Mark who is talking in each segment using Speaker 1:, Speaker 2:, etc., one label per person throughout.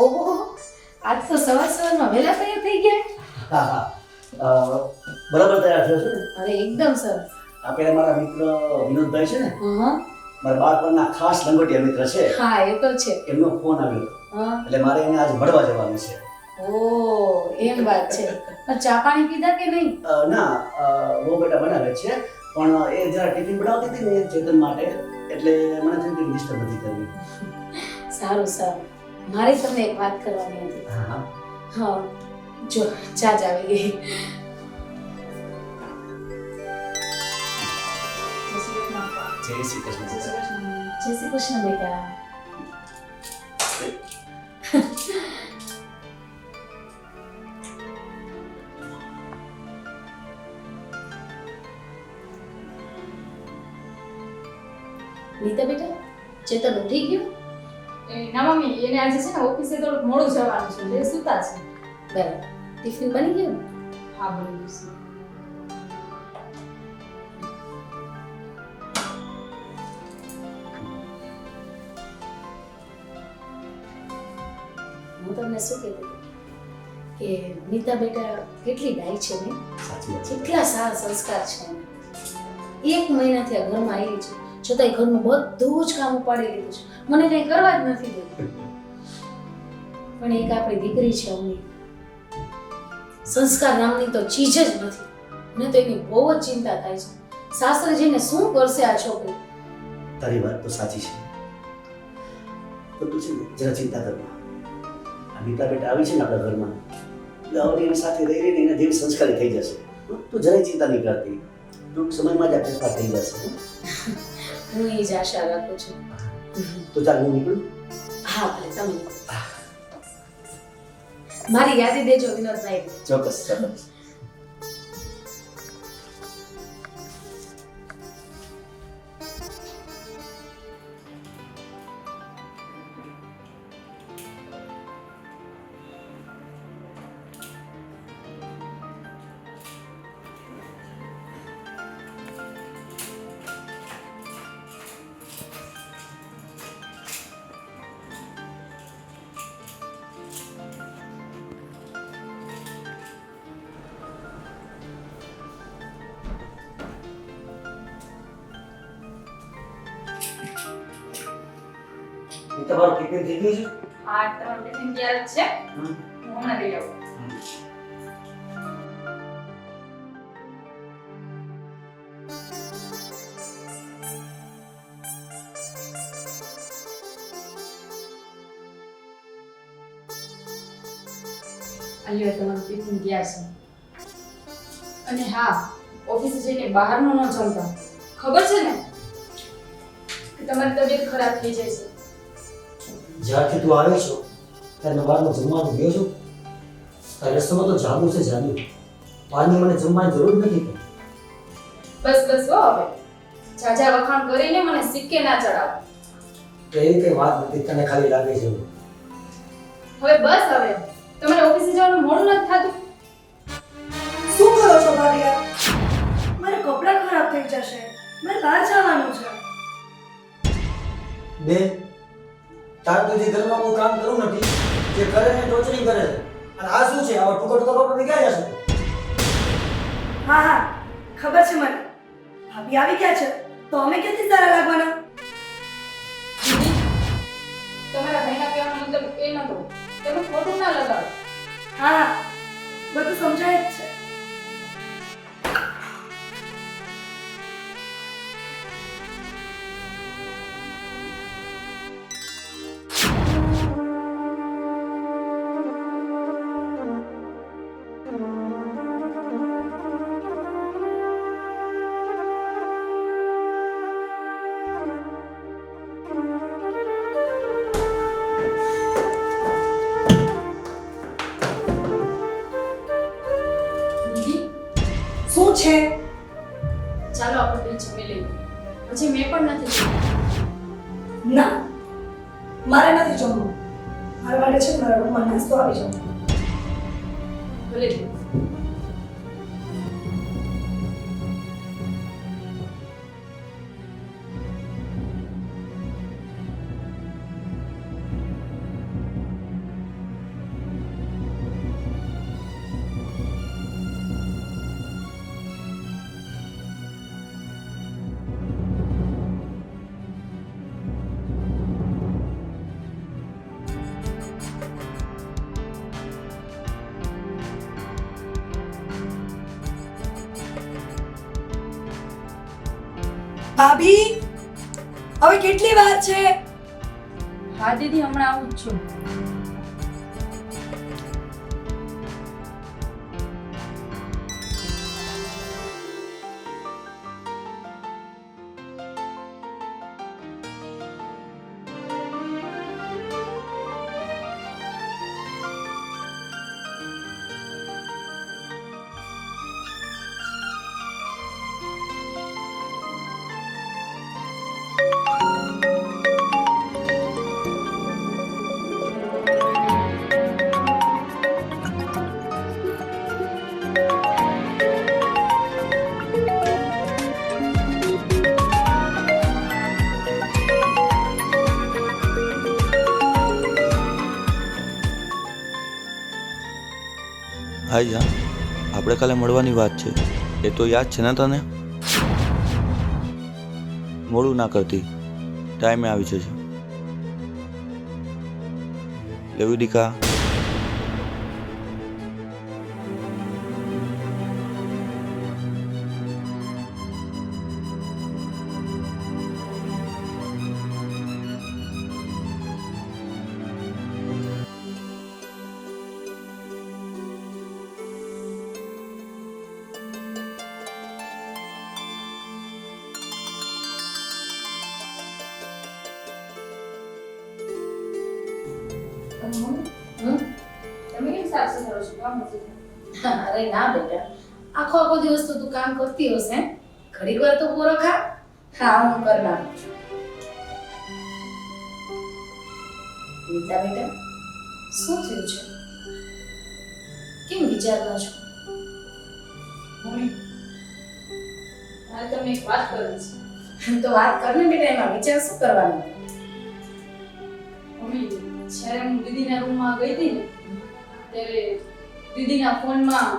Speaker 1: ઓહો, આજ તો સવારમાં વહેલા તૈયાર થઈ ગયા.
Speaker 2: હા હા બરાબર તૈયાર થયો છે ને?
Speaker 1: અરે એકદમ સરસ.
Speaker 2: આપણે મારા મિત્ર વિનોદભાઈ છે ને,
Speaker 1: હા
Speaker 2: મારા બાળપણના ખાસ લંગોટિયા મિત્ર છે.
Speaker 1: હા, એ તો છે.
Speaker 2: એમનો ફોન આવ્યો હતો.
Speaker 1: હા.
Speaker 2: એટલે મારે એને આજ મળવા જવાનું છે.
Speaker 1: ઓહ, એમ વાત છે. પણ ચા પાણી પીધા કે નહીં?
Speaker 2: ના બહુ બેટા બનાવે છે, પણ એ જરા ટિફિન બનાવતી હતી ને ચેતન માટે, એટલે મને થયું કે ડિસ્ટર્બ નથી કરવી.
Speaker 1: સારું સારું. મારે તમને એક વાત કરવાની હતી.
Speaker 2: હા હા.
Speaker 1: હા, જો ચા જ આવી ગઈ.
Speaker 2: જય શ્રી કૃષ્ણ.
Speaker 1: જય શ્રી કૃષ્ણ બેટા. નીતા બેટા, ચેતન ઉઠી ગયો?
Speaker 3: ના મમ્મી, એને આજે છે ને ઓફિસે થોડુંક મોડું જવાનું છે એટલે સૂતા છે.
Speaker 1: બરાબર. ટિફિન બની ગયું?
Speaker 3: હા, બની ગયું છે.
Speaker 1: હું તમને શું કહેતી હતી કે નીતા બેટા કેટલી ડાય છે ને,
Speaker 2: સાચી વાત છે.
Speaker 1: કેટલા સારા સંસ્કાર છે એને. એક મહિનાથી આ ઘરમાં આવી છે, છતાંય ઘરનું બધું જ કામ ઉપાડી લીધું છે, મને કંઈ કરવા જ નથી દેતું. પણ એક આપણી દીકરી છે અમની, સંસ્કાર નામની તો ચીજ જ નથી. મને તો એની બહુ જ ચિંતા થાય છે. સાસરે જઈને શું કરશે આ છોકરી?
Speaker 2: તારી વાત તો સાચી છે, પણ તું છે ને જરા ચિંતા કર. આ નીતા બેટા આવી છે ને આપણા ઘરમાં, એટલે હવે એની સાથે રહી રહીને એના જેવી સંસ્કારી થઈ જશે. તું જરાય ચિંતા નહીં કરતી, ટૂંક સમયમાં જ આ ફેરફાર થઈ જશે.
Speaker 1: હું એ જ આશા રાખું છું.
Speaker 2: તો ચાલ હું નીકળું.
Speaker 1: હા ભલે, તમે નીકળો. મારી યાદી દેજો વિનોદભાઈ.
Speaker 2: ચોક્કસ ચોક્કસ. તમારું ટિફિન થઈ ગયું છે?
Speaker 3: હા, તમારું ટિફિન તૈયાર જ છે.
Speaker 2: હમ.
Speaker 3: હું હમણાં લઈ આવું. અલ્યો, તમારું ટિફિન તૈયાર છે. અને હા, ઓફિસે જઈને બહારનું ન જમતા. ખબર છે ને કે તમારી તબિયત ખરાબ થઈ જાય છે.
Speaker 2: જ્યારથી તું આવે છો ત્યારે બહારનું જમવાનું ગયો છું. તારે રસ્તામાં તો જાદુ છે, જાદુ. બહારની મને જમવાની જરૂર નથી.
Speaker 3: બસ બસ હો, હવે જાજા વખાણ કરીને મને સિક્કે ના ચડાવો.
Speaker 2: એવી કઈ વાત નથી, તને ખાલી લાગે છે એવું.
Speaker 3: હવે બસ, હવે તમારે ઓફિસે જવાનું મોડું નથી થતું.
Speaker 4: શું કરો છો ભાભી? મારે કપડાં ખરાબ થઈ જશે, મારે બહાર જવાનું છે.
Speaker 5: બે તાર તો જે ઘરમાં કોઈ કામ કરવું નથી, જે કરે ને ટોચરિંગ કરે છે. અને આ શું છે? આવા ટુકડો ટુકડો કપડાં ક્યાં જશે?
Speaker 4: હા હા, ખબર છે મને. ભાભી આવી ગયા છે તો અમે ક્યાંથી સારા લાગવાના?
Speaker 3: દીદી, તમારા ભાઈના કહેવાનો મતલબ એ નતો. તમે ખોટું ના લગાડો.
Speaker 4: હા હા, બધું સમજાય જ છે.
Speaker 3: દીદી,
Speaker 4: શું છે?
Speaker 3: ચાલો આપણે બે જમી લઈએ. હજી મેં પણ નથી જમ્યું.
Speaker 4: ના, મારે નથી જમવું. મારે માટે છે ને મારા રૂમમાં નાસ્તો આવી જાવ.
Speaker 3: ભલે દીદી.
Speaker 4: ભાભી હવે કેટલી વાર છે?
Speaker 3: હા દીદી, હમણાં આવું જ છું.
Speaker 6: હાય જાન, આપણે કાલે મળવાની વાત છે, એ તો યાદ છે ને તને? મોડું ના કરતી, ટાઈમે આવી જશે. લેવી દીકા.
Speaker 1: હમ?
Speaker 3: તમે કેમ સાફ સફાઈ કરો છો? કામ નથી થતું.
Speaker 1: અરે ના બેટા, આખો દિવસ તો તું કામ કરતી હશે, ઘડીક વાર તો પૂરો ખા. હા, હું કરી નાખું છું. નીતા બેટા, શું થયું છે? કેમ વિચારતા છો?
Speaker 3: મમ્મી, મારે તમને એક વાત કરવી છે.
Speaker 1: તો વાત કરને બેટા, એમાં વિચાર શું કરવાનો?
Speaker 3: મમ્મી, જ્યારે હું દીદીના રૂમમાં ગઈ હતી ને, ત્યારે દીદીના ફોનમાં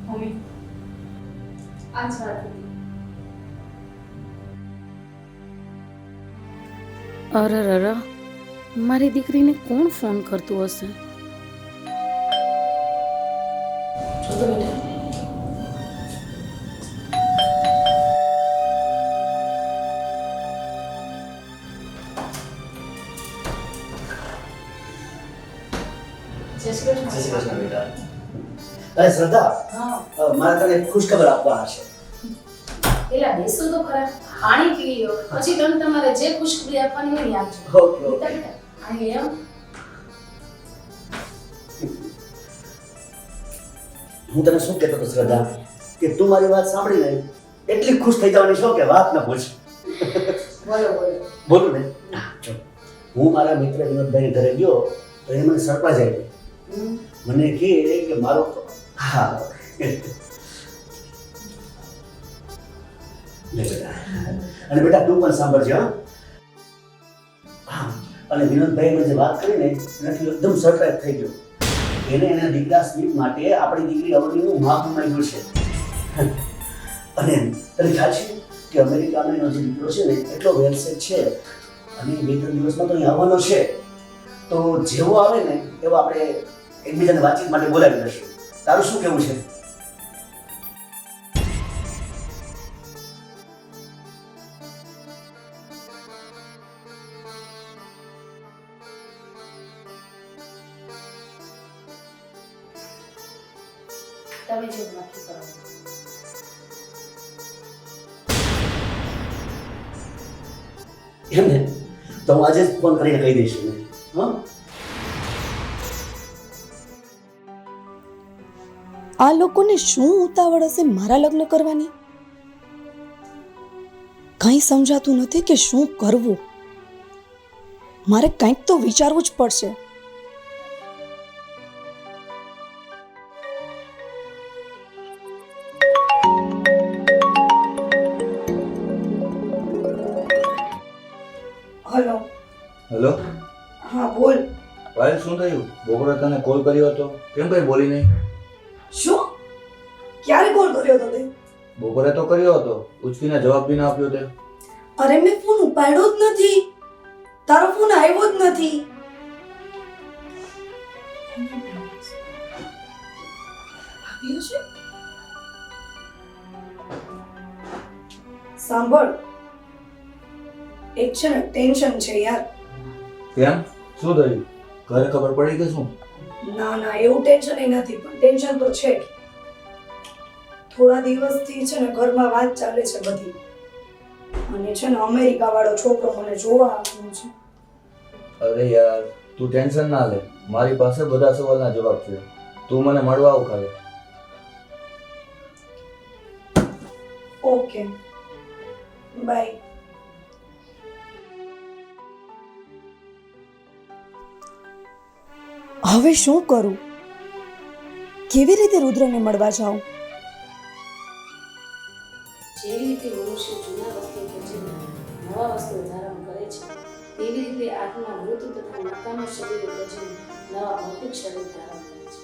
Speaker 3: મમ્મી આ જ વાત હતી.
Speaker 1: અરે મારી દીકરીને કોણ ફોન કરતું હશે? જોતો બેટા.
Speaker 3: જય શ્રી કૃષ્ણ.
Speaker 2: જય શ્રી કૃષ્ણ બેટા. અરે શ્રદ્ધા,
Speaker 1: હા,
Speaker 2: મારે તને ખુશ ખબર આપવાના છે.
Speaker 1: પેલા બેસો તો ખરા, પાણી પી લો, પછી તમે તમારે જે ખુશખબરી આપવાની હોય એ આપજો.
Speaker 2: ઓકે
Speaker 1: નીતા બેટા, અહીં આવો.
Speaker 2: હું તને શું કહેતો હતો શ્રદ્ધા, કે તું મારી વાત સાંભળીને એટલી ખુશ થઈ જવાની છો કે વાત ન પૂછ.
Speaker 1: બોલો.
Speaker 2: બોલું ને? જો હું મારા મિત્ર વિનોદભાઈ ઘરે ગયો તો એ મને સરપ્રાઈઝ આપી.
Speaker 1: હમ.
Speaker 2: મને કહે કે મારો હા લે બેટા. અને બેટા તું પણ સાંભળજે. હા, અને વિનોદભાઈ મને જે વાત કરીને એનાથી એકદમ સરપ્રાઈઝ થઈ ગયો. એને એના દીકરા સ્મિત માટે આપણી દીકરી અવનીનું માફી માંગ્યું છે. અને તને ખ્યાલ છે કે અમેરિકાનો એનો જે દીકરો છે ને એટલો વેલસેટ છે અને 2-3 દિવસમાં તો અહીં આવવાનો છે. તો જેવો આવે ને એવો આપણે એકબીજાને વાતચીત માટે બોલાવી લઈશું. તારું શું કહેવું છે?
Speaker 1: તમે જે નક્કી કરો.
Speaker 2: એમ ને? તો હું આજે જ ફોન કરીને કહી દઈશ એને. હા,
Speaker 4: આ લોકોને શું ઉતાવળ હશે મારા લગ્ન કરવાની? કંઈ સમજાતું નથી કે શું કરવું. મારે કંઈક તો વિચારવું જ પડશે. હેલો.
Speaker 6: હેલો
Speaker 4: હા બોલ.
Speaker 6: પાયલ, શું થયું? બપોરે તને કોલ કર્યો હતો, કેમ કઈ બોલી નહીં?
Speaker 4: શું? ક્યારે કોલ કર્યો હતો તે?
Speaker 6: બપોરે તો કર્યો હતો, ઉચકીને જવાબ બી ના આપ્યો તે.
Speaker 4: અરે મેં ફોન ઉપાડ્યો જ નથી. તારો ફોન આવ્યો જ નથી. આવ્યો છે? સાંભળ, એક છે ને ટેન્શન છે યાર.
Speaker 6: કેમ? શું થયું? ઘરે ખબર પડી કે શું?
Speaker 4: ના ના, એવું ટેન્શન નથી, પણ ટેન્શન તો છે. થોડા દિવસથી છે ને ઘરમાં વાત ચાલે છે બધી, અને છે ને અમેરિકા વાળો છોકરો મને જોવા આવ્યો છે.
Speaker 6: અરે યાર, તું ટેન્શન ના લે, મારી પાસે બધા સવાલના જવાબ છે. તું મને મળવા આવ ખાલી.
Speaker 4: Okay, bye. હવે શું કરું? કેવી રીતે રુદ્રને મળવા જાઉં?
Speaker 1: જેવી રીતે મનુષ્ય જૂના વસ્તુઓ ભજીને નવા વસ્તુઓ ધારણ કરે છે, તેવી રીતે આત્મા મૃત તથા નકામા શરીરો ભજીને નવા ભૌતિક શરીર ધારણ કરે છે.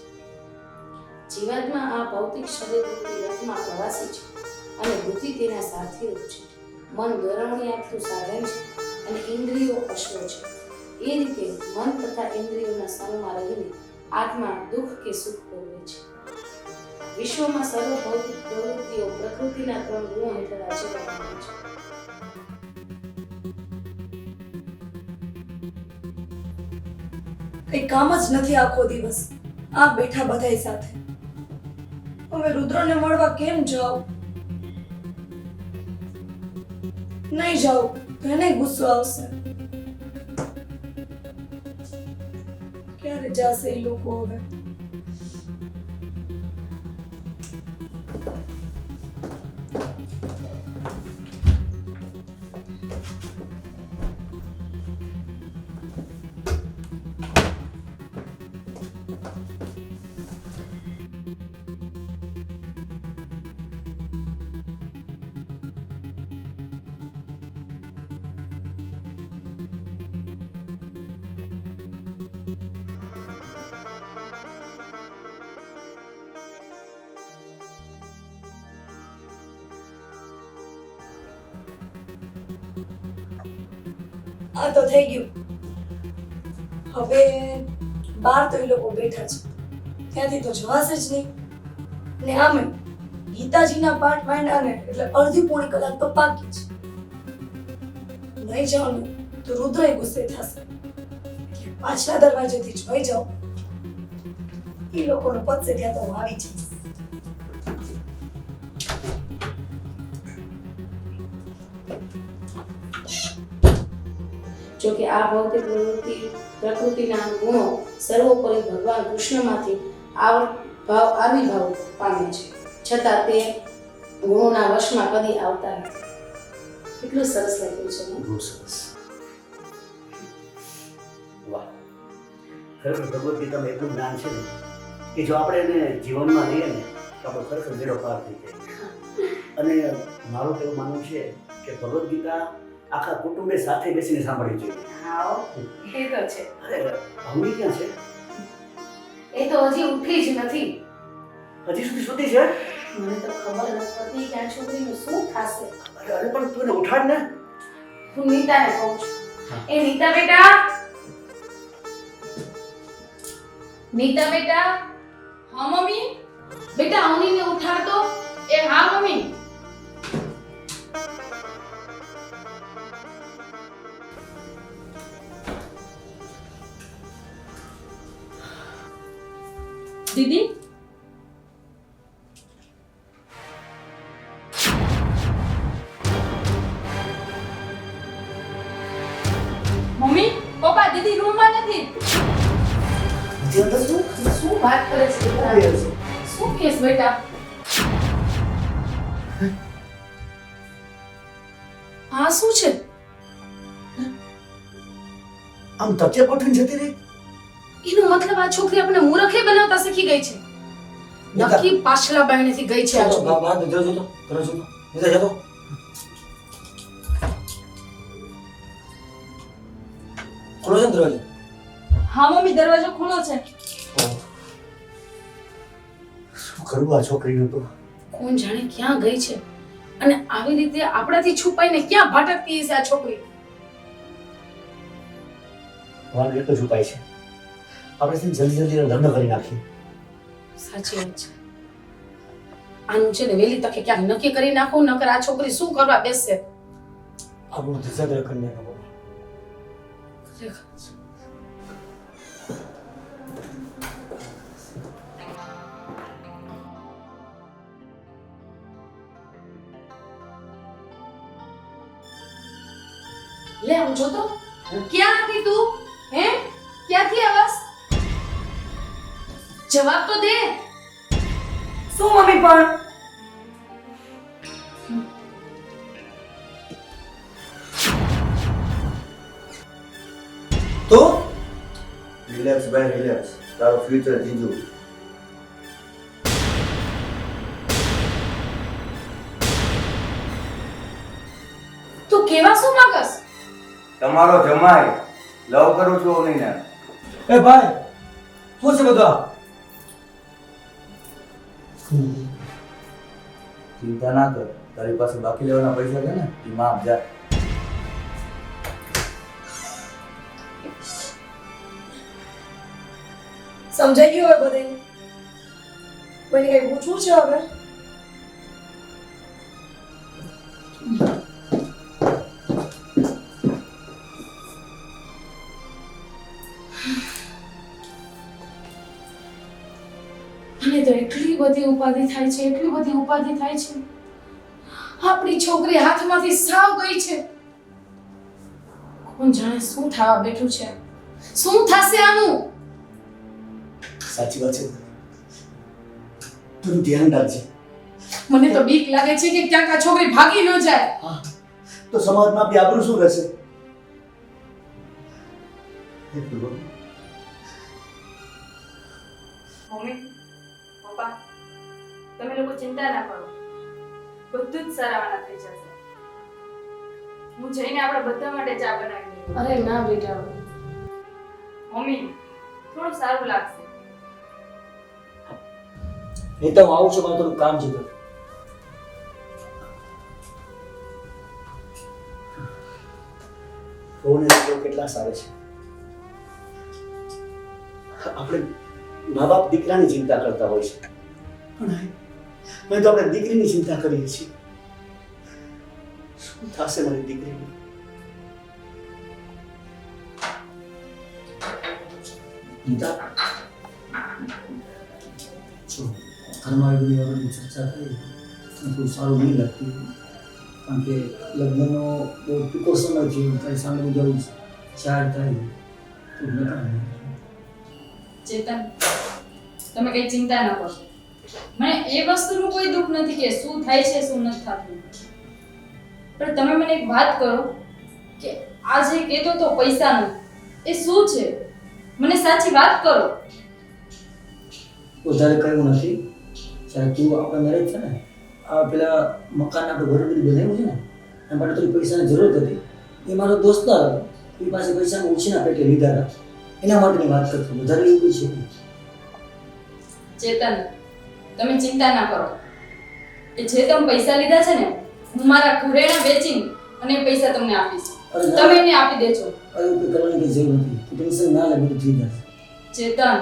Speaker 1: જીવાત્મા આ ભૌતિક શરીર રૂપી રથમાં પ્રવાસી છે અને બુદ્ધિ તેના સાથીરૂપ છે. મન દોરવણી આપતું સાધન છે અને ઇન્દ્રિયો અશ્વ છે. એ રીતે મન તથા ઇન્દ્રિયોના સંગમાં રહીને આત્મા દુઃખ કે સુખ ભોગવે છે. વિશ્વમાં સર્વ ભૌતિક પ્રવૃત્તિઓ પ્રકૃતિના 3 ગુણો હેઠળ રાજ્ય કરવામાં છે.
Speaker 4: કઈ કામ જ નથી આખો દિવસ, આ બેઠા બધાય સાથે. હવે રુદ્રને મળવા કેમ જાઉં? નહીં જાઉં તો એને ગુસ્સો આવશે. ક્યારે જાશે એ લોકો હવે? આ તો થઈ ગયું. હવે બહાર તો એ લોકો બેઠા છે, ત્યાંથી તો જવાશે જ નહીં. ને આમે ગીતાજીના પાઠ માંડ્યા ને એટલે અડધી પોણી કલાક તો પાકી છે. નહીં જાઉં ને તો રુદ્રય ગુસ્સે થશે, એટલે પાછલા દરવાજેથી જોઈ જાઉં. એ લોકોનો પતશે ત્યાં તો હું આવી જઈશ.
Speaker 1: જો કે આ ભૌતિક પ્રકૃતિના ગુણો સર્વોપરી ભગવાન કૃષ્ણમાંથી આવિર્ભાવ પામે છે, છતાં તે ગુણોના વશમાં કદી આવતા નથી. કેટલું સરસ લખ્યું છે ને?
Speaker 2: બહુ સરસ. વાહ, ખરેખર ભગવદ્ ગીતામાં એટલું જ્ઞાન છે ને કે જો આપણે એને જીવનમાં લઈએ ને તો આપણો ખરેખર બેડો પાર થઈ જાય. અને મારું તો એવું માનવું છે કે ભગવદ્ ગીતા આખા કુટુંબે સાથે બેસીને સાંભળવી જોઈએ.
Speaker 1: હા, એ તો છે.
Speaker 2: અરે ભૂમિ ક્યાં છે?
Speaker 1: એ તો હજી ઉઠી જ નથી.
Speaker 2: હજી સુધી સૂતી છે?
Speaker 1: મને તો ખબર નથી પડતી કે આ છોકરીનું શું થશે.
Speaker 2: અરે પણ તું એને ઉઠાડ ને.
Speaker 1: હું નીતાને કહું છું. એ નીતા બેટા, નીતા બેટા.
Speaker 3: હા મમ્મી.
Speaker 1: બેટા અવનીને ઉઠાડ તો.
Speaker 3: એ હા મમ્મી. દીદી, મમ્મી પપ્પા દીદી રૂમમાં નથી.
Speaker 1: શું વાત કરે છે બેટા? શું કેસ બેટા? આ શું છે?
Speaker 2: આમ તકે ગોઠવીને જતી રહી.
Speaker 1: એનો મતલબ આ છોકરી આપણે મૂર્ખે બનાવતા શીખી ગઈ છે. નક્કી પાછલા બાયણેથી ગઈ છે આ છોકરી.
Speaker 5: બહાર જજો તો નીચે જતો. ખુલ્લો છે ને દરવાજો?
Speaker 3: હા મમ્મી, દરવાજો ખુલ્લો છે.
Speaker 2: શું કરવું આ છોકરીનું તો?
Speaker 1: કોણ જાણે ક્યાં ગઈ છે અને આવી રીતે આપણાથી છુપાઈને ક્યાં ભટકતી હશે આ છોકરી.
Speaker 2: ભગવાન એક જ ઉપાય છે, આપણે છે ને જલ્દી એનો લગ્ન કરી નાખીએ.
Speaker 1: સાચી વાત છે. આનું છે ને વહેલી તકે ક્યાંક નક્કી કરી નાખો, નકર આ છોકરી શું કરવા બેસશે.
Speaker 5: આપણું ધીસાદરા કન્યા નો
Speaker 1: લે આમ જો તો, ક્યાં હતી તું? હે, ક્યાંથી આવાસ? જવાબ તો દે.
Speaker 4: શું મમ્મી પણ
Speaker 5: તો
Speaker 6: રિલેક્સ ભાઈ રિલેક્સ, તારો ફ્યુચર જીજુ.
Speaker 1: તું કેવા શું માંગસ?
Speaker 6: તમારો જમાઈ લવ કરું છું અવનીને.
Speaker 5: એ ભાઈ શું છે બધા?
Speaker 6: ચિંતા ના કર, તારી પાસે બાકી લેવાના પૈસા છે ને એ માપ જા.
Speaker 4: સમજાઈ ગયું હવે બધાને? કોઈને કઈ પૂછવું છે હવે?
Speaker 1: મને તો એટલી બધી ઉપાધિ થાય છે, એટલી બધી ઉપાધિ થાય છે. આપણી છોકરી હાથમાંથી સાવ ગઈ છે. કોણ જાણે શું થવા બેઠું છે, શું થશે આનું?
Speaker 2: સાચી વાત છે, તું ધ્યાન રાખજે.
Speaker 1: મને તો બીક લાગે છે કે ક્યાંક આ છોકરી ભાગી ન જાય.
Speaker 2: હા, તો સમાજમાં આપણી આબરૂ શું રહેશે? હે ભગવાન.
Speaker 3: મમ્મી, પપ્પા, તમે લોકો ચિંતા ના કરો, બધું જ સારાવાના થઈ જશે. હું જઈને આપણા બધા માટે ચા બનાવી દઉં.
Speaker 1: અરે ના બેટા,
Speaker 3: મમ્મી, થોડું સારું લાગશે.
Speaker 5: નહીં તો હું આવું છું, મારું થોડું કામ છે તો.
Speaker 2: વહુને દીકરો કેટલા સારા છે. આપણે મા બાપ દીકરાની ચિંતા કરતા હોય છે, પણ મેં તો આપણે દીકરીની ચિંતા કરીએ છીએ. શું થશે મારી દીકરીને?
Speaker 5: ગીતા જો ઘરમાં આવી બધી વગરની ચર્ચા કરી થોડું સારું નહીં લાગતું, કારણ કે લગ્નનો બહુ ટૂંકો સમય છે, તારી સામે ઉજાવું 4 તારીખ તો નકામ.
Speaker 3: ચેતન, તમે કઈ ચિંતા ન કરો. મને એ વસ્તુનું કોઈ દુઃખ નથી કે શું થાય છે શું નથી થતું, પણ તમે મને એક વાત કરો કે આ જે કહેતો તો પૈસાનું, એ શું છે? મને સાચી વાત કરો.
Speaker 5: વધારે કહ્યું નથી. જ્યારે તું આપણે મેરેજ છે ને, આ પેલા મકાન આપણે ઘર બધું બનાવ્યું છે ને, એના માટે થોડી પૈસાની જરૂર હતી. એ મારો દોસ્તાર હતો, એ પાસે પૈસા ઓછીના પેટે લીધા હતા, એના માટેની વાત કરતો. વધારે એવું કંઈ છે નહીં.
Speaker 3: ચેતન, તમે ચિંતા ના કરો. એ જે તમે પૈસા લીધા છે ને, હું મારા ઘરેણા વેચીને અને એ પૈસા તમને આપીશ.
Speaker 5: અરે ના.
Speaker 3: તમે એને આપી દેજો.
Speaker 5: એવું કંઈ કરવાની કંઈ જરૂર નથી. તું ટેન્શન ના લે, બધું થઈ જશે.
Speaker 3: ચેતન,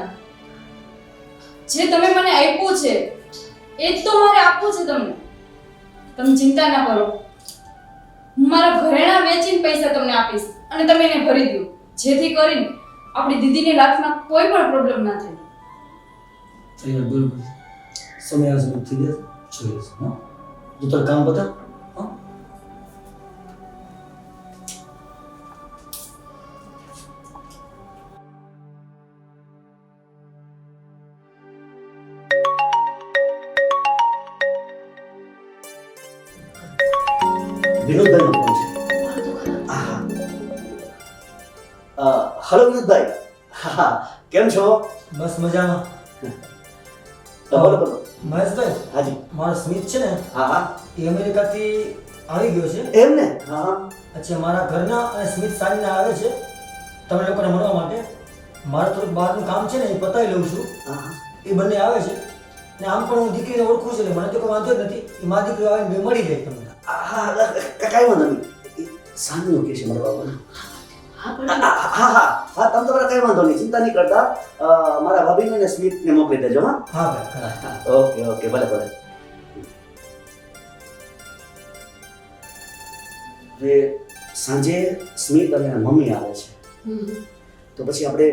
Speaker 3: જે તમે મને આપ્યું છે એ જ તો મારે આપવું છે તમને. તમે ચિંતા ના કરો, હું મારા ઘરેણા વેચીને પૈસા તમને આપીશ અને તમે એને ભરી દો, જેથી કરીને આપણી દીદીની લાઈફમાં કોઈ પણ પ્રોબ્લેમ ના થાય.
Speaker 5: થઈ ગયું, બરોબર. સમય આવશે બધું થઈ જશે, જોઈ જશે. હા, જો તારું કામ બતાવ. હા,
Speaker 2: વિનોદભાઈનો ફોન છે. હલો વિનોદભાઈ. હા, કેમ છો?
Speaker 5: બસ મજામાં.
Speaker 2: બોલો બોલો.
Speaker 5: મહેશભાઈ,
Speaker 2: હાજી.
Speaker 5: મારો સ્મિત છે ને,
Speaker 2: હા હા,
Speaker 5: એ અમેરિકાથી આવી ગયો છે.
Speaker 2: એમ ને? હા હા.
Speaker 5: અચ્છા, મારા ઘરના અને સ્મિત સાંજના આવે છે. તમે લોકોને મળવા માટે મારે થોડુંક બહારનું કામ છે ને એ પતાવી લઉં છું.
Speaker 2: હા હા
Speaker 5: એ બંને આવે છે ને આમ પણ હું દીકરીને ઓળખું છું એટલે મને તો કોઈ વાંધો જ નથી. એ મારી દીકરી આવીને બે મળી જાય તમને.
Speaker 2: હા કાંઈ વાંધો નહીં. સાંજનું કે છે મળવા આવવાનું.
Speaker 1: હા પણ
Speaker 2: હા હા હા હા તમે તમારા કઈ વાંધો નહીં, ચિંતા નહીં કરતા. મારા ભાભીને અને સ્મિતને મોકલી દેજો. હા
Speaker 5: હા ભાઈ હા.
Speaker 2: હા, ઓકે ઓકે ભલે ભલે. હવે સાંજે સ્મિત અને મમ્મી આવે છે
Speaker 1: હમ.
Speaker 2: તો પછી આપણે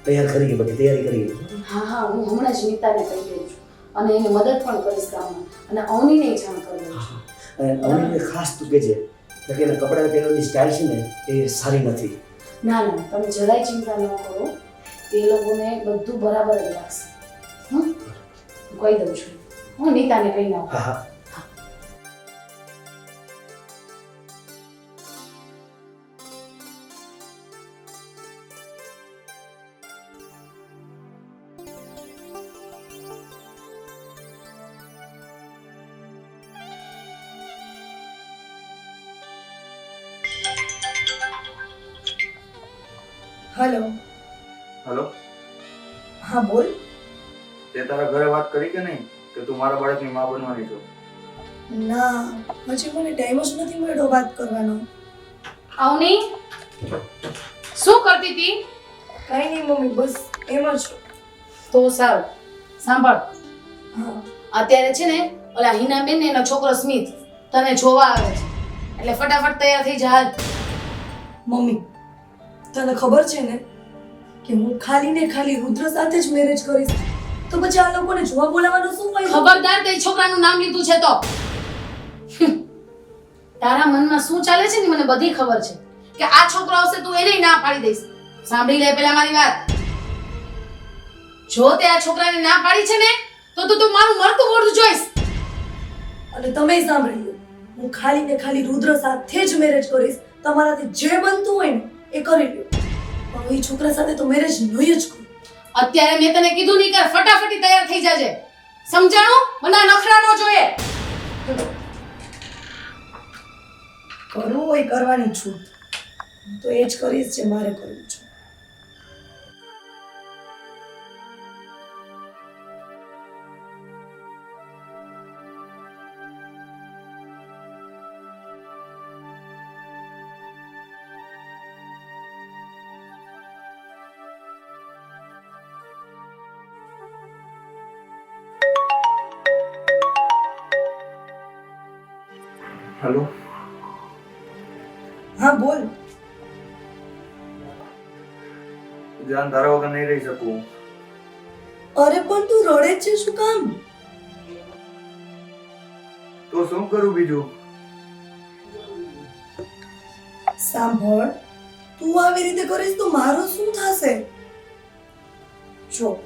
Speaker 2: તૈયાર કરીએ, બધી તૈયારી કરીએ.
Speaker 1: હા હા હું હમણાં જ નીતાને કહી દઉં છું અને એને મદદ પણ કરીશ કામમાં અને અવનીને જાણ કરી દઉં છું.
Speaker 2: અને અમને ખાસ તું કહેજે કે એના કપડાં પહેરવાની સ્ટાઇલ છે ને એ સારી નથી.
Speaker 1: ના ના તમે જરાય ચિંતા ન કરો, એ લોકોને બધું બરાબર જ લાગશે. હું કહી દઉં છું, હું નીતાને કહી નાખું.
Speaker 2: હા હા
Speaker 4: હલો.
Speaker 6: હેલો,
Speaker 4: હા બોલ.
Speaker 6: તે તારા ઘરે વાત કરી કે નહીં કે તું મારા બાળકની માં બનવાની છો?
Speaker 4: ના, હજી મને ટાઈમ જ નથી મળ્યો વાત કરવાનો.
Speaker 1: અવની શું કરતી હતી?
Speaker 4: કાંઈ નહીં મમ્મી, બસ એમ જ.
Speaker 1: તો સારું સાંભળ,
Speaker 4: હા
Speaker 1: અત્યારે છે ને ઓલા હિનાબેન ને એનો છોકરો સ્મિત તને જોવા આવે છે એટલે ફટાફટ તૈયાર થઈ જા. હાલ.
Speaker 4: મમ્મી, તને ખબર છે ને કે હું ખાલી ને ખાલી રુદ્ર સાથે જ મેરેજ કરીશ, તો પછી આ લોકોને જોવા બોલાવવાનો શું ફાયદો?
Speaker 1: ખબરદાર તે છોકરાનું નામ લીધું છે તો તારા મનમાં શું ચાલે છે ને મને બધી ખબર છે કે આ છોકરો આવશે તું એને ના પાડી દઈશ. સાંભળી લે પેલા મારી વાત. જો તે આ છોકરાને ના પાડી છે ને તો તું મારું મરતું મોઢું જોઈશ.
Speaker 4: અને તમે સાંભળી લો, હું ખાલી ને ખાલી રુદ્ર સાથે જ મેરેજ કરીશ. તમારાથી જે બનતું હોય ને એ કરી લ્યો, પણ એ છોકરા સાથે તો મેરેજ નહીં જ કરું.
Speaker 1: અત્યારે મેં તને કીધું નહીં કર, ફટાફટી તૈયાર થઈ જાજે. સમજાણું? મને આ નખરા ન જોઈએ.
Speaker 4: કરવું હોય કરવાની છું, હું તો એ જ કરીશ જે મારે કરવું છે.
Speaker 6: હેલો,
Speaker 4: હા બોલ.
Speaker 6: જાન તારા વગર નહીં રહી શકું.
Speaker 4: અરે પણ તું રડે જ છે શું કામ?
Speaker 6: તો શું કરું બીજું?
Speaker 4: સાંભળ, તું આવી રીતે કરીશ તો મારું શું થશે? જો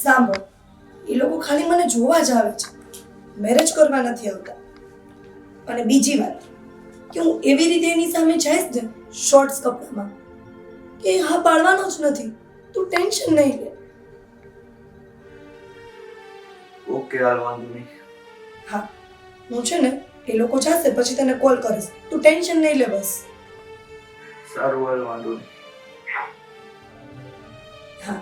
Speaker 4: સાંભળ, એ લોકો ખાલી મને જોવા જ આવે છે, મેરેજ કરવા નથી આવતા. અને બીજી વાત કે હું એવી રીતે એની સામે જઈશ ને શોર્ટ્સ કપડામાં કે એ હા પાડવાનો જ નથી. તું ટેન્શન નહીં લે.
Speaker 6: ઓકે, હાલ વાંધો નહીં.
Speaker 4: હા, હું છે ને એ લોકો જશે પછી તને કોલ કરીશ. તું ટેન્શન નહીં લે બસ.
Speaker 6: સારું, હાલ વાંધો નહીં.
Speaker 4: હા.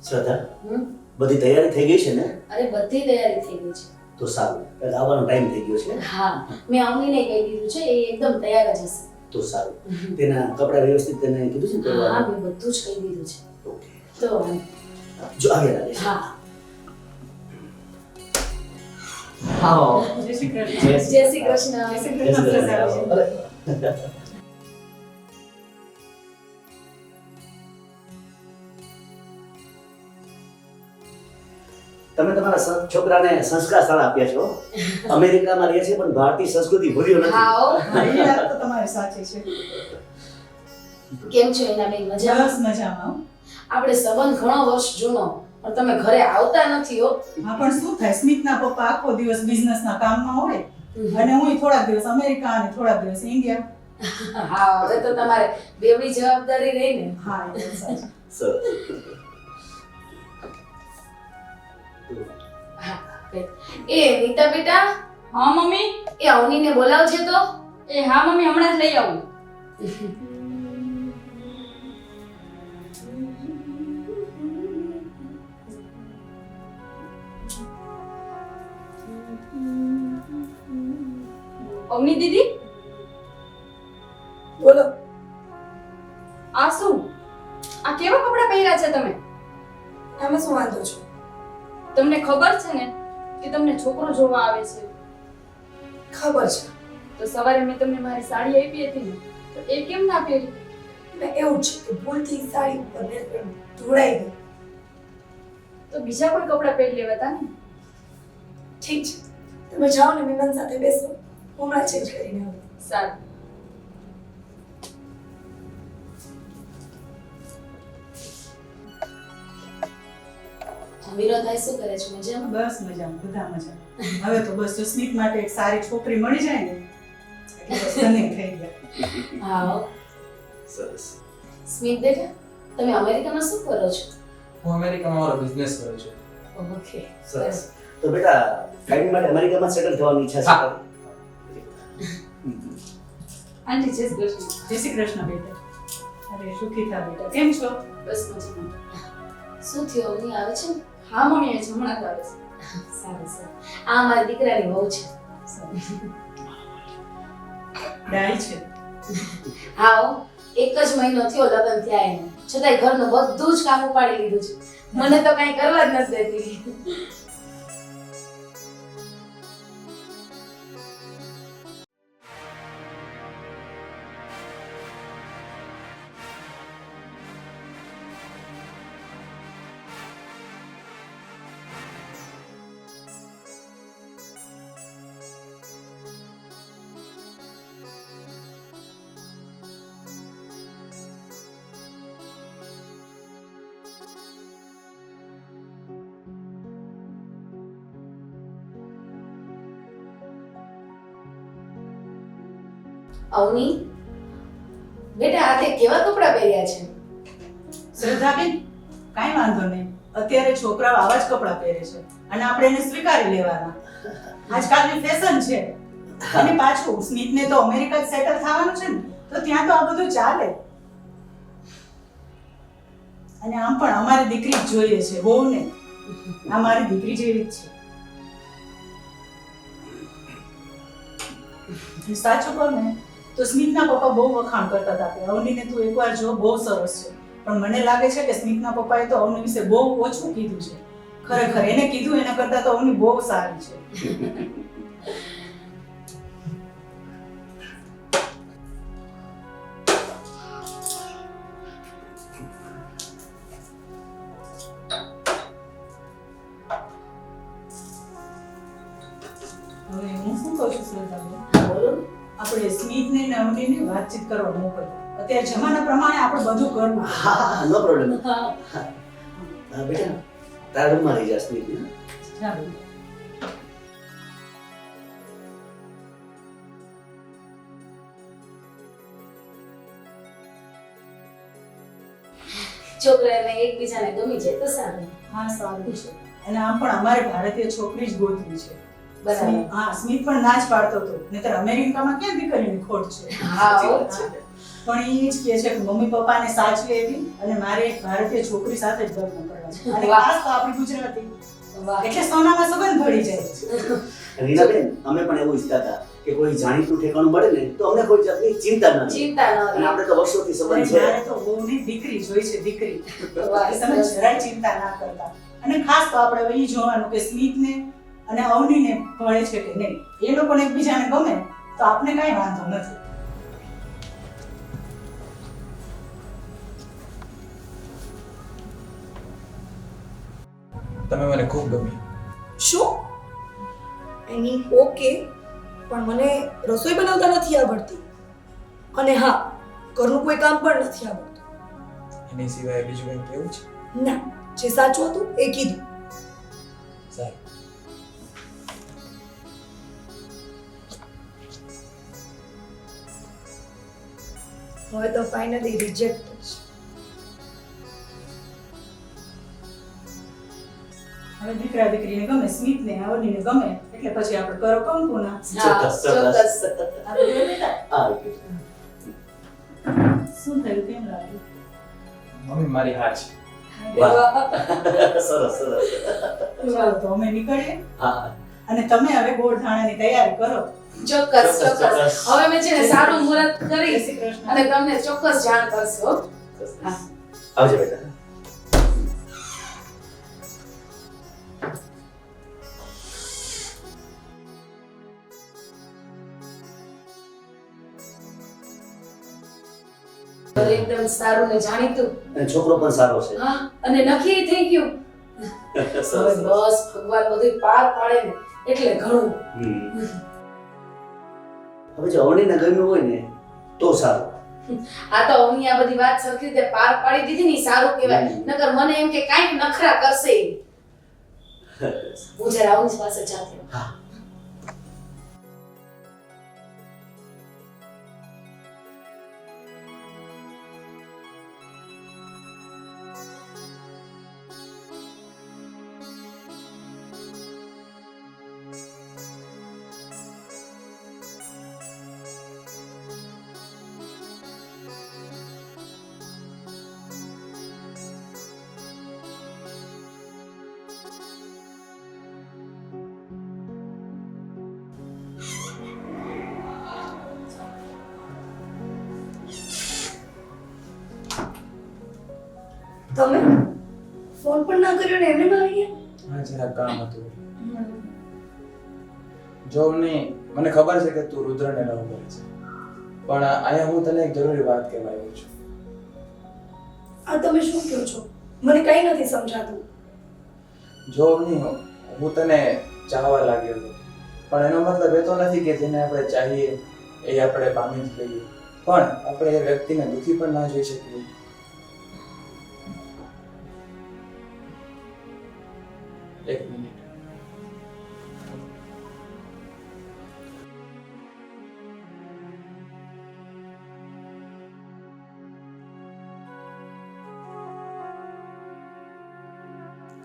Speaker 2: શ્રદ્ધા,
Speaker 1: હમ?
Speaker 2: બધી તૈયારી થઈ ગઈ છે ને?
Speaker 1: અરે બધી તૈયારી થઈ ગઈ છે.
Speaker 2: તો સારું, એટલે આવવાનો ટાઈમ થઈ ગયો છે.
Speaker 1: હા, મેં અવનીને કહી દીધું છે, એ એકદમ તૈયાર જ હશે.
Speaker 2: તો સારું, તેના કપડાં વ્યવસ્થિત તેને કીધું છે ને
Speaker 1: હા
Speaker 2: પહેરવાનું?
Speaker 1: મેં બધું જ કહી દીધું છે.
Speaker 2: ઓકે,
Speaker 1: તો
Speaker 2: જો આગળ આવે છે.
Speaker 1: હા,
Speaker 2: હા
Speaker 1: જય શ્રી કૃષ્ણ.
Speaker 2: જય
Speaker 1: જય શ્રી કૃષ્ણ.
Speaker 2: અરે, તમે તમારા છોકરાને સંસ્કાર સારા આપ્યા છો. અમેરિકામાં રહે છે પણ ભારતીય સંસ્કૃતિ ભૂલ્યો નથી.
Speaker 1: હા હો.
Speaker 7: હા, એ વાત તો તમારી સાચી છે.
Speaker 1: કેમ છો એના બેન? મજામાં?
Speaker 7: બસ મજામાં હો.
Speaker 1: આપણે સંબંધ ઘણો વર્ષ જૂનો પણ તમે ઘરે આવતા નથી હો.
Speaker 7: હા, પણ શું થાય, સ્મિતના પપ્પા આખો દિવસ બિઝનેસના કામમાં હોય અને હું થોડાક દિવસ અમેરિકા અને થોડાક દિવસ ઇન્ડિયા.
Speaker 1: હા હવે તો તમારે બેવડી જવાબદારી રહી ને.
Speaker 7: હા એ વાત સાચી.
Speaker 2: સરસ.
Speaker 1: હા કઈ. એ નીતા બેટા,
Speaker 3: હા મમ્મી.
Speaker 1: એ અવનીને બોલાવજે તો.
Speaker 3: એ હા મમ્મી, હમણાં જ લઈ આવું. અવની દીદી,
Speaker 4: બોલો.
Speaker 3: આ શું? આ કેવા કપડાં પહેર્યા છે તમે?
Speaker 4: એમાં શું વાંધો છે?
Speaker 3: તમને ખબર છે ને કે તમને છોકરો જોવા આવે છે?
Speaker 4: ખબર છે.
Speaker 3: તો સવારે મેં તમને મારી સાડી આપી હતી ને, તો એ કેમ ના પહેરી?
Speaker 4: ને એવું છે કે ભૂલથી સાડી ઉપર ધોળાઈ ગઈ.
Speaker 3: તો બીજા કોઈ કપડાં પહેરી લેવાતા ને.
Speaker 4: ઠીક છે, તમે જાઓ ને મહેમાન સાથે બેસો. હું હમણાં ચેન્જ કરીને આવું.
Speaker 3: સારું.
Speaker 1: વિરોધાઈ શું કરે છે? મજામાં?
Speaker 7: બસ મજામાં, બધા મજામાં. હવે તો બસ જો સ્મિત માટે એક સારી છોકરી મળી જાય ને એટલે બસ ધન્ય થઈ ગયા.
Speaker 1: હા હો.
Speaker 2: સરસ.
Speaker 1: સ્મિત બેટા, તમે અમેરિકામાં શું કરો છો?
Speaker 8: હું અમેરિકામાં મારો બિઝનેસ કરું છું.
Speaker 1: ઓકે
Speaker 2: સરસ. તો બેટા કાયમી માટે અમેરિકામાં સેટલ થવાની ઈચ્છા છે
Speaker 8: હા.
Speaker 3: આંટી જય શ્રી કૃષ્ણ.
Speaker 7: જય શ્રી કૃષ્ણ બેટા. અરે સુખી થા બેટા. કેમ છો?
Speaker 3: બસ મજામાં.
Speaker 1: શું થયું? અવની આવે છે ને?
Speaker 3: હા મમ્મી, એ હમણાં જ આવે છે.
Speaker 1: સારું સારું. આ મારી દીકરાની વહુ છે.
Speaker 7: ડાય છે.
Speaker 1: હા હો. એક જ મહિનો થયો લગ્ન થયા એને, છતાંય ઘરનું બધું જ કામ ઉપાડી લીધું છે. મને તો કઈ કરવા જ નથી દેતી. અવની બેટા, આ તે કેવા કપડાં પહેર્યા છે?
Speaker 7: શ્રદ્ધાબેન, કાંઈ વાંધો નહીં. અત્યારે છોકરાઓ આવા જ કપડાં પહેરે છે અને આપણે એને સ્વીકારી લેવાના. આજકાલની ફેશન છે. અને પાછું સ્મિતને તો અમેરિકા જ સેટલ થવાનું છે ને, તો ત્યાં તો આ બધું ચાલે. અને આમ પણ અમારી દીકરી જ જોઈએ છે, બહુ ને. આ મારી દીકરી જેવી જ છે. સાચું કહું ને તો સ્મિતના પપ્પા બહુ વખાણ કરતા હતા કે અવનીને તું એકવાર જો, બહુ સરસ છે. પણ મને લાગે છે કે સ્મિતના પપ્પાએ તો અવની વિશે બહુ ઓછું કીધું છે. ખરેખર એને કીધું એના કરતા તો અવની બહુ સારી છે. હવે હું શું કહું છું શ્રદ્ધાબેન?
Speaker 1: હા બોલો ને.
Speaker 7: આપણે સ્મિતને ને અવનીને વાતચીત કરવા મોકલો. અત્યારે જમાના પ્રમાણે આપણે બધું કરવું.
Speaker 2: હા, નો પ્રોબ્લેમ.
Speaker 1: હા.
Speaker 2: બેટા તારા રૂમમાં લઈ જા સ્મિતને.
Speaker 7: ચાલો.
Speaker 1: છોકરાને એકબીજાને ગમી જાય તો સારું.
Speaker 7: હા સારું છે. અને આમ પણ અમારે ભારતીય છોકરી જ ગોતવી છે.
Speaker 1: બરાબર.
Speaker 7: હા, સ્મિત પણ ના જ પાડતો હતો. નહીંતર અમેરિકામાં ક્યાં દીકરીની ખોટ છે.
Speaker 1: હા હો.
Speaker 7: પણ એ જ કહે છે કે મમ્મી પપ્પાને સાચવે એવી અને મારે એક ભારતીય છોકરી સાથે જ લગ્ન કરવા છે. અને
Speaker 1: વાહ.
Speaker 7: ખાસ તો આપણી ગુજરાતી.
Speaker 1: વાહ.
Speaker 7: એટલે સોનામાં સુગંધ ભળી જાય.
Speaker 2: રીનાબેન, અમે પણ એવું ઈચ્છતા હતા કે કોઈ જાણીતું ઠેકાણું મળે ને તો અમને કોઈ જાતની ચિંતા ન રહે.
Speaker 1: ચિંતા ન
Speaker 2: અને
Speaker 1: રહે.
Speaker 2: આપણે તો વર્ષોથી સંબંધ
Speaker 7: અને
Speaker 2: છે.
Speaker 7: મારે તો વહુની દીકરી જોઈ છે, દીકરી.
Speaker 1: વાહ,
Speaker 7: એ તમે જરાય ચિંતા ના કરતા. અને ખાસ તો આપણે હવે ઈ જોવાનું કે સ્મિતને અને અવનીને ભળે છે કે નહીં. એ લોકોને એકબીજાને ગમે તો આપને કાંઈ વાંધો નથી.
Speaker 8: તમે મને ખૂબ ગમી.
Speaker 4: શું? એની ઓકે, પણ મને રસોઈ બનાવતા નથી આવડતી. અને હા, ઘરનું કોઈ કામ પણ નથી આવડતું.
Speaker 8: એની સિવાય બીજું કંઈ કેવું છે?
Speaker 4: ના, જે સાચું હતું એ કીધું.
Speaker 8: સારું.
Speaker 4: હવે તો ફાઇનલી રિજેક્ટ જ.
Speaker 7: હવે દીકરા દીકરીને ગમે, સ્મિતને અવનીને ગમે, એટલે પછી આપણે કરો કંકુના.
Speaker 2: ચોક્કસ ચોક્કસ
Speaker 7: આપણે બે બેટા.
Speaker 2: હા okay.
Speaker 7: શું થયું, કેમ લાગ્યું?
Speaker 8: મમ્મી મારી હા છે.
Speaker 2: સરસ સરસ
Speaker 7: ચાલો તો અમે નીકળીએ
Speaker 2: હા
Speaker 7: અને તમે હવે ગોળ ધાણાની તૈયારી કરો.
Speaker 1: ચોક્કસ ચોક્કસ હવે મેં છે ને સારું મુહૂર્ત
Speaker 7: જય
Speaker 1: કરી
Speaker 7: શ્રી કૃષ્ણ.
Speaker 1: અને તમને ચોક્કસ જાણ કરશો. હા.
Speaker 2: આવજો બેટા
Speaker 1: ઘર એકદમ સારું ને જાણીતું.
Speaker 2: અને છોકરો પણ સારો છે
Speaker 1: હા અને નક્કી થઈ ગયું.
Speaker 2: સરસ
Speaker 1: હવે
Speaker 2: સરસ.
Speaker 1: બસ ભગવાન બધું પાર પાડે ને એટલે ઘણું.
Speaker 2: હમ. હવે જો અવનીને ગમ્યું હોય ને તો સારું.
Speaker 1: આ તો અવની આ બધી વાત સરખી રીતે પાર પાડી દીધી ને ઈ સારું કહેવાય. નકર મને એમ કે કાંઈક નખરા કરશે ઈ. હું જરા અવની પાસે જાતી રહું.
Speaker 2: હા
Speaker 4: તમે ફોન પણ ના કર્યો ને એમને આવી ગયા.
Speaker 8: હા જરા કામ હતું. જો નહીં મને ખબર છે કે તું રુદ્રને લવ કરે છે, પણ અહીંયા હું તને એક જરૂરી વાત કહેવા આવ્યો છું.
Speaker 4: આ તમે શું કહો છો? મને કંઈ નથી સમજાતું.
Speaker 8: જો નહીં હું તને ચાહવા લાગ્યો હતો, પણ એનો મતલબ એ તો નથી કે જેને આપણે ચાહીએ એ આપણે પામી જ લઈએ, પણ આપણે એ વ્યક્તિને દુઃખી પણ ના જોઈ શકીએ. એક મિનિટ.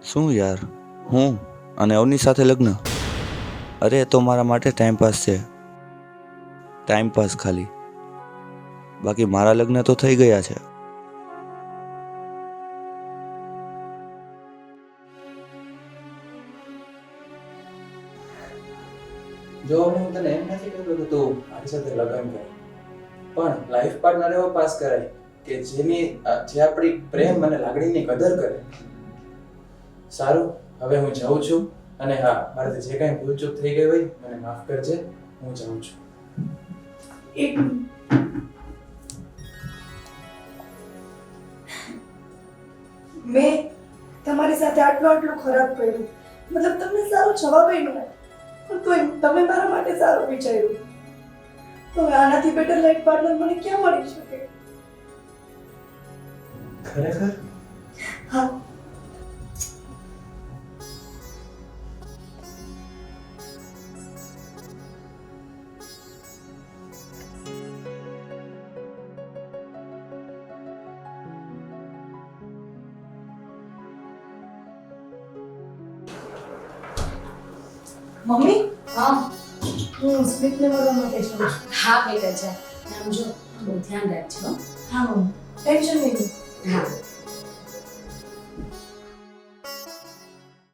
Speaker 6: શું યાર, હું અને અવની સાથે લગ્ન? અરે એ તો મારા માટે ટાઈમ પાસ છે, ટાઈમ પાસ ખાલી. બાકી મારા લગ્ન તો થઈ ગયા છે.
Speaker 8: જો હું તને એમ નથી કહેતો કે તું મારી સાથે લગ્ન કર, પણ લાઈફ પાર્ટનર એવો પાસ કરાય કે જે આપણી પ્રેમ અને લાગણીની કદર કરે. સારું, હવે હું જાઉં છું, અને હા, મારાથી જે કાંઈ ભૂલચૂક થઈ ગઈ હોય મને માફ કરજે. હું જાઉં છું.
Speaker 4: એક મેં તમારી સાથે આટલું ખરાબ કર્યું, મતલબ તમને સારો જવાબ ન મળે, પણ તોય તમે મારા માટે સારું વિચાર્યું. તો આનાથી બેટર લાઈફ પાર્ટનર મને ક્યાં મળી શકે?
Speaker 8: ખરેખર?
Speaker 4: હા, મમ્મી
Speaker 1: હા
Speaker 4: હું સ્મિતને મળવા માટે છું.
Speaker 1: હા બેટા જા. આમ જો બહુ ધ્યાન રાખજો હો.
Speaker 4: હા મમ્મી, ટેન્શન નહીં લો.
Speaker 1: હા